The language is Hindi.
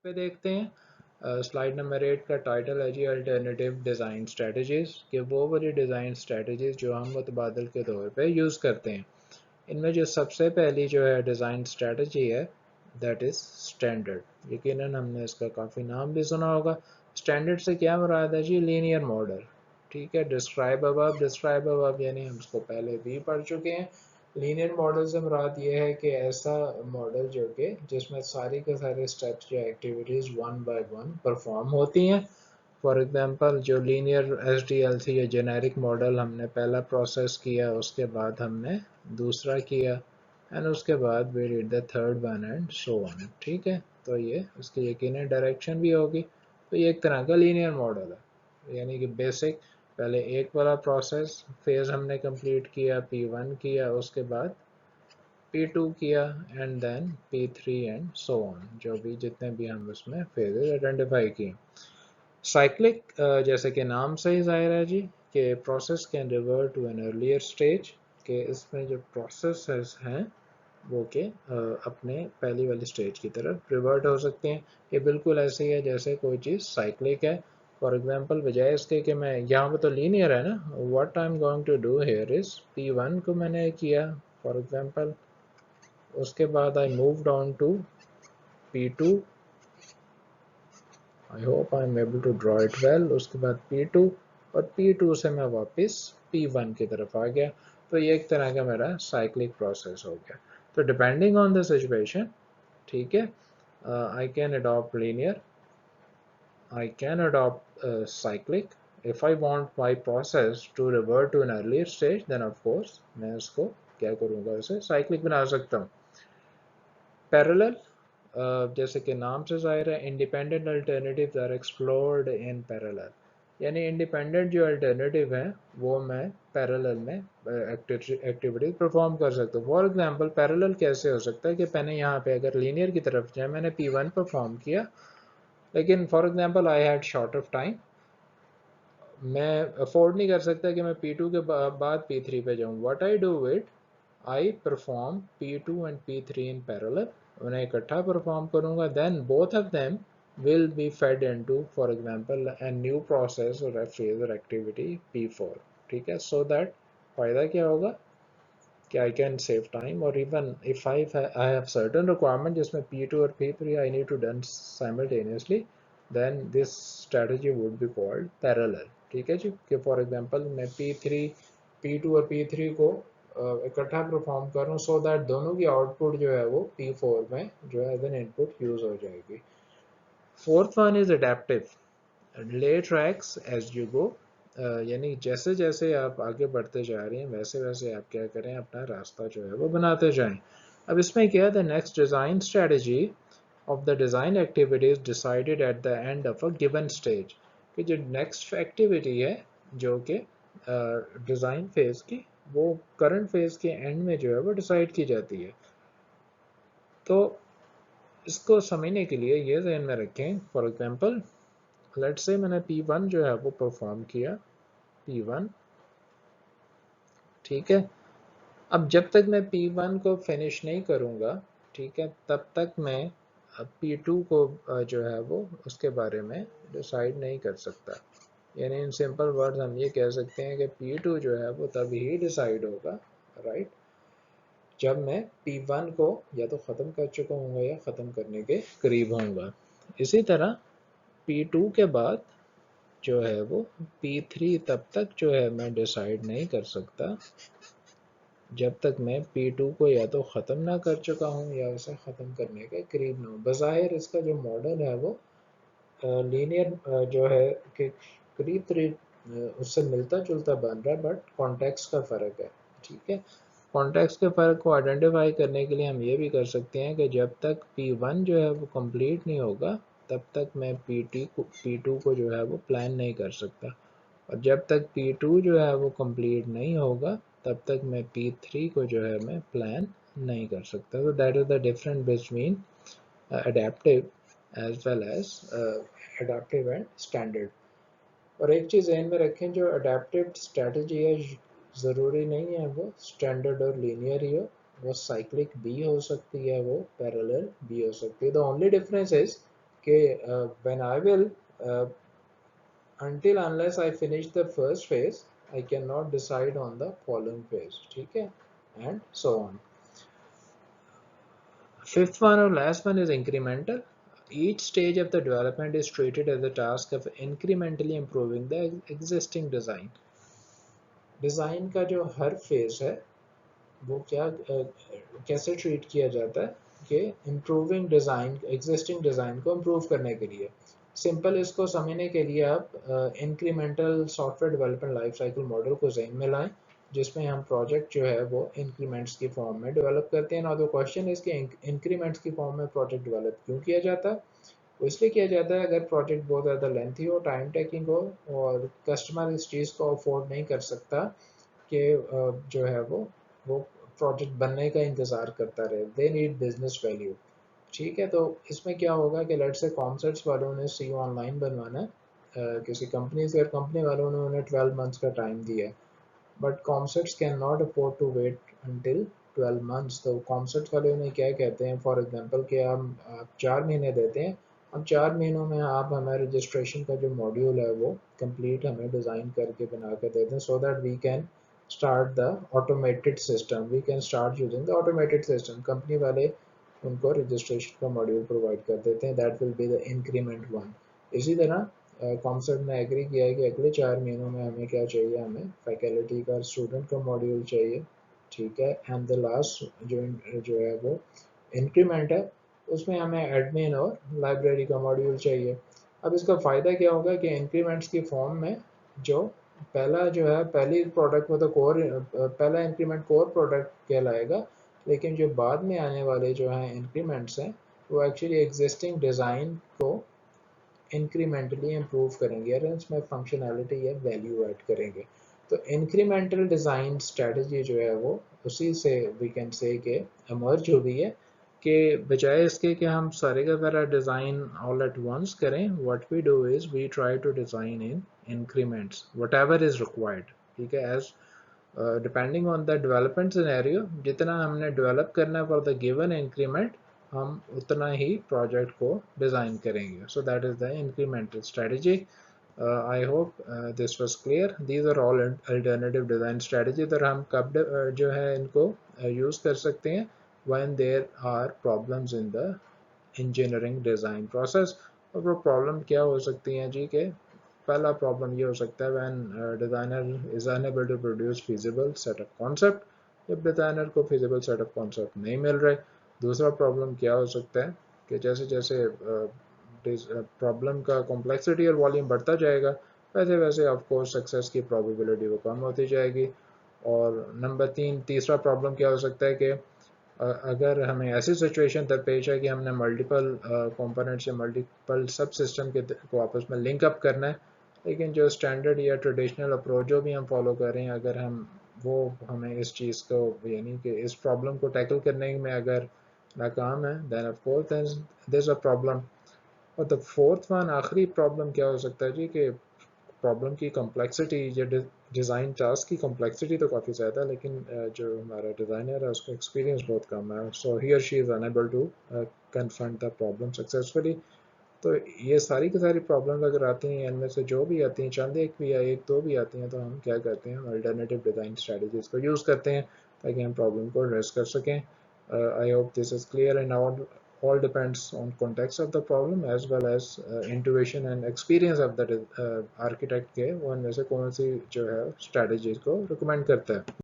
पे देखते हैं। स्लाइड नंबर 8 का टाइटल है जी अल्टरनेटिव डिज़ाइन स्ट्रेटजीज़, कि वो वाली डिज़ाइन स्ट्रेटजीज़ जो हम मुतबादल के तौर पे यूज़ करते हैं। इनमें जो सबसे पहली जो है डिज़ाइन स्ट्रेटजी है दैट इज़ स्टैंडर्ड। यकीनन हमने इसका काफ़ी नाम भी सुना होगा। स्टैंडर्ड से क्या मुराद है जी? Linear model. ठीक है, डिस्क्राइब अबव यानी हम इसको पहले भी पढ़ चुके हैं। लीनियर मॉडल से मुराद ये है कि ऐसा मॉडल जो कि जिसमें सारी के सारे स्टेप्स या activities one by one perform होती हैं। फॉर एग्जांपल जो लीनियर एसडीएलसी या जेनेरिक मॉडल हमने पहला प्रोसेस किया, उसके बाद हमने दूसरा किया, एंड उसके बाद we did the third one and so on. ठीक है, तो ये उसकी यकीनन डायरेक्शन भी होगी। तो ये एक तरह का लीनियर मॉडल है, यानी कि बेसिक पहले एक वाला प्रोसेस फेज हमने कंप्लीट किया, P1 किया, उसके बाद P2 किया, and then P3 and so on, जो भी जितने भी हम उसमें फेजेस आइडेंटिफाई किए। साइक्लिक जैसे कि नाम से ही जाहिर है जी कि process can revert to an earlier stage, के इसमें जो प्रोसेस हैं वो के अपने पहली वाली स्टेज की तरफ रिवर्ट हो सकते हैं। ये बिल्कुल ऐसे ही है जैसे कोई चीज़ साइक्लिक है। फॉर एग्जांपल बजाय इसके कि मैं यहाँ पर तो लीनियर है ना, what I am going to do here is P1 को मैंने किया फॉर एग्जांपल, उसके बाद I moved on to P2, I hope I am able to draw it well, उसके बाद P2, और P2 से मैं वापस P1 की तरफ आ गया। तो ये एक तरह का मेरा साइक्लिक प्रोसेस हो गया। तो डिपेंडिंग ऑन द सिचुएशन, ठीक है, I can adopt linear, I can adopt cyclic. If I want my process to revert to an earlier stage, then of course मैं उसको क्या करूँगा, उसे cyclic बना सकता हूँ। Parallel, जैसे कि नाम से जाहिर है, independent alternatives are explored in parallel, यानी इंडिपेंडेंट जो अल्टरनेटिव है वो मैं पैरेलल में एक्टिविटीज परफॉर्म कर सकता हूँ। फॉर एग्जांपल पैरेलल कैसे हो सकता है कि मैंने यहाँ पे अगर लीनियर की तरफ जाए, मैंने P1 परफॉर्म किया, लेकिन for example I had short of time, मैं अफोर्ड नहीं कर सकता कि मैं P2 के बाद P3 पे जाऊँ। What I do it, I perform P2 and P3 in parallel, उन्हें इकट्ठा परफॉर्म करूँगा, then both of them will be fed into, for example, a new process or a phase or activity P4। ठीक है, so that फायदा क्या होगा कि I can save time, or even if I have certain requirement जिसमें P2 और P3 I need to done simultaneously, then this strategy would be called parallel। ठीक है जी, कि for example मैं P2 और P3 को इकट्ठा परफॉर्म करूँ सो दैट दोनों की आउटपुट जो है वो P4 में जो है एज एन इनपुट यूज हो जाएगी। फोर्थ वन इज अडेप्टिव, ले ट्रैक्स एज यू गो, यानी जैसे जैसे आप आगे बढ़ते जा रहे हैं वैसे वैसे आप क्या करें, अपना रास्ता जो है वो बनाते जाएं। अब इसमें क्या है, the next design strategy of the design activity is decided at the end of a given stage, कि जो नेक्स्ट एक्टिविटी है जो कि डिज़ाइन फेज की, वो करंट फेज के एंड में जो है वो डिसाइड की जाती है। तो इसको समझने के लिए ये ध्यान में रखें, फॉर एग्जांपल लेट्स से मैंने P1 जो है वो परफॉर्म किया, P1, ठीक है। अब जब तक मैं P1 को फिनिश नहीं करूँगा, ठीक है, तब तक मैं P2 को जो है वो उसके बारे में डिसाइड नहीं कर सकता। यानी इन सिंपल वर्ड्स हम ये कह सकते हैं कि P2 जो है वो तभी ही डिसाइड होगा, राइट, जब मैं P1 को या तो ख़त्म कर चुका हूँगा या ख़त्म करने के करीब होऊंगा। इसी तरह P2 के बाद जो है वो P3 तब तक जो है मैं डिसाइड नहीं कर सकता जब तक मैं P2 को या तो ख़त्म ना कर चुका हूँ या उसे ख़त्म करने के करीब ना हूँ। बज़ाहिर इसका जो मॉडल है वो लीनियर जो है कि करीब करीब उससे मिलता जुलता बन रहा है, बट कॉन्टेक्स्ट का फ़र्क है। ठीक है, कॉन्टेक्स्ट के फ़र्क को आइडेंटिफाई करने के लिए हम ये भी कर सकते हैं कि जब तक P1 जो है वो कंप्लीट नहीं होगा तब तक मैं P2 को जो है वो प्लान नहीं कर सकता, और जब तक P2 जो है वो कंप्लीट नहीं होगा तब तक मैं P3 को जो है मैं प्लान नहीं कर सकता। तो that is the difference between adaptive as well as adaptive and standard. और एक चीज़ ध्यान में रखें, जो अडेप्टिव स्ट्रेटजी है ज़रूरी नहीं है वो स्टैंडर्ड और लीनियर ही हो, वो साइक्लिक भी हो सकती है, वो पैरेलल भी हो सकती है। द ओनली डिफरेंस इज कि when I will until unless I finish the first phase I cannot decide on the following phase, ठीक है, and so on. Fifth one or last one is incremental. Each stage of the development is treated as a task of incrementally improving the existing design. Design का जो हर फेज है वो क्या कैसे ट्रीट किया जाता है कि इम्प्रूविंग डिज़ाइन, एग्जिस्टिंग डिज़ाइन को इम्प्रूव करने के लिए. सिंपल इसको समझने के लिए आप incremental software development life cycle model को ज़हन में लाएं, जिसमें हम प्रोजेक्ट जो है वो इंक्रीमेंट्स की फॉर्म में डेवलप करते हैं. ना तो क्वेश्चन इसके इंक्रीमेंट्स की फॉर्म में प्रोजेक्ट डेवलप क्यों किया जाता है? वो इसलिए किया जाता है अगर प्रोजेक्ट बहुत ज़्यादा लेंथी हो, टाइम टेकिंग हो और कस्टमर इस चीज़ को अफोर्ड नहीं कर सकता कि जो है वो प्रोजेक्ट बनने का इंतज़ार करता रहे. They need business value. ठीक है, तो इसमें क्या होगा कि लेट्स से कॉन्सर्ट्स वालों ने सी ऑनलाइन बनवाना है किसी कंपनी से, और कंपनी वालों ने उन्हें 12 मंथ्स का टाइम दिया है, but concerts can not afford to wait until 12 months. तो कॉन्सर्ट्स वाले उन्हें क्या कहते हैं, फॉर एग्जांपल कि हम 4 महीने देते हैं, अब 4 महीनों में आप हमें रजिस्ट्रेशन का जो मॉड्यूल है वो कंप्लीट हमें डिज़ाइन करके बना कर देते हैं, so that we can start the automated system, we can start using the automated system. Company वाले उनको रजिस्ट्रेशन का मॉड्यूल प्रोवाइड कर देते हैं, that will be the increment one. इसी तरह कॉन्सेप्ट ने एग्री किया है कि अगले 4 महीनों में हमें क्या चाहिए, हमें फैकल्टी का स्टूडेंट का मॉड्यूल चाहिए, ठीक है, एंड द लास्ट जो है वो इंक्रीमेंट है, उसमें हमें एडमिन और लाइब्रेरी का मॉड्यूल चाहिए. अब इसका फ़ायदा क्या होगा कि इंक्रीमेंट्स की फॉर्म में जो पहला जो है पहली प्रोडक्ट में तो कोर, पहला इंक्रीमेंट कोर प्रोडक्ट कहलाएगा, लेकिन जो बाद में आने वाले जो हैं इंक्रीमेंट्स हैं वो एक्चुअली एग्जिस्टिंग डिज़ाइन को इंक्रीमेंटली इम्प्रूव करेंगे या इसमें फंक्शनैलिटी या वैल्यू ऐड करेंगे. तो इंक्रीमेंटल डिज़ाइन स्ट्रेटजी जो है वो उसी से वी कैन से कि एमर्ज हो गई है, कि बजाय इसके कि हम सारे का सारा डिज़ाइन ऑल एट वंस करें, what we do is we try to design in increments whatever is required. ठीक है, as depending on the development scenario, जितना हमने डेवलप करना है फॉर द गिवन इंक्रीमेंट, हम उतना ही प्रोजेक्ट को डिज़ाइन करेंगे. So that is the incremental strategy. I hope this was clear. These are all alternative design strategy. तो हम कब जो है इनको यूज़ कर सकते हैं, when there are problems in the engineering design process. और वो प्रॉब्लम क्या हो सकती हैं जी, के पहला प्रॉब्लम ये हो सकता है when designer is unable to produce feasible set of concept, जब डिज़ाइनर को फिजिबल सेट ऑफ कॉन्सेप्ट नहीं मिल रहे. दूसरा प्रॉब्लम क्या हो सकता है कि जैसे जैसे प्रॉब्लम का कॉम्प्लेक्सिटी और वॉल्यूम बढ़ता जाएगा, वैसे वैसे ऑफ कोर्स सक्सेस की प्रोबेबिलिटी वो कम होती जाएगी. और नंबर तीसरा प्रॉब्लम क्या हो सकता है कि अगर हमें ऐसी सिचुएशन दरपेश है कि हमने मल्टीपल कंपोनेंट्स या मल्टीपल सब सिस्टम के को आपस में लिंक अप करना है, लेकिन जो स्टैंडर्ड या ट्रेडिशनल अप्रोच जो भी हम फॉलो कर रहे हैं, अगर हम वो हमें इस चीज़ को यानी कि इस प्रॉब्लम को टैकल करने में अगर नाकाम है, then of course there is a problem. और द फोर्थ वन, आखिरी प्रॉब्लम क्या हो सकता है जी, कि प्रॉब्लम की कॉम्प्लेक्सिटी या डिज़ाइन टास्क की कॉम्प्लेक्सिटी तो काफ़ी ज़्यादा है, लेकिन जो हमारा डिज़ाइनर है उसका एक्सपीरियंस बहुत कम है, सो ही और she is unable to confront the problem successfully. तो ये सारी की सारी प्रॉब्लम अगर आती हैं, इनमें से जो भी आती हैं, चंद एक भी या एक दो भी आती हैं, तो हम क्या करते हैं, अल्टरनेटिव डिज़ाइन स्ट्रेटजीज़ को यूज़ करते हैं ताकि हम प्रॉब्लम को एड्रेस कर सकें. आई hope this is clear. And all depends on context of the problem as well as intuition and experience of the architect के वो इनमें से कौन सी जो है strategies को recommend करता है.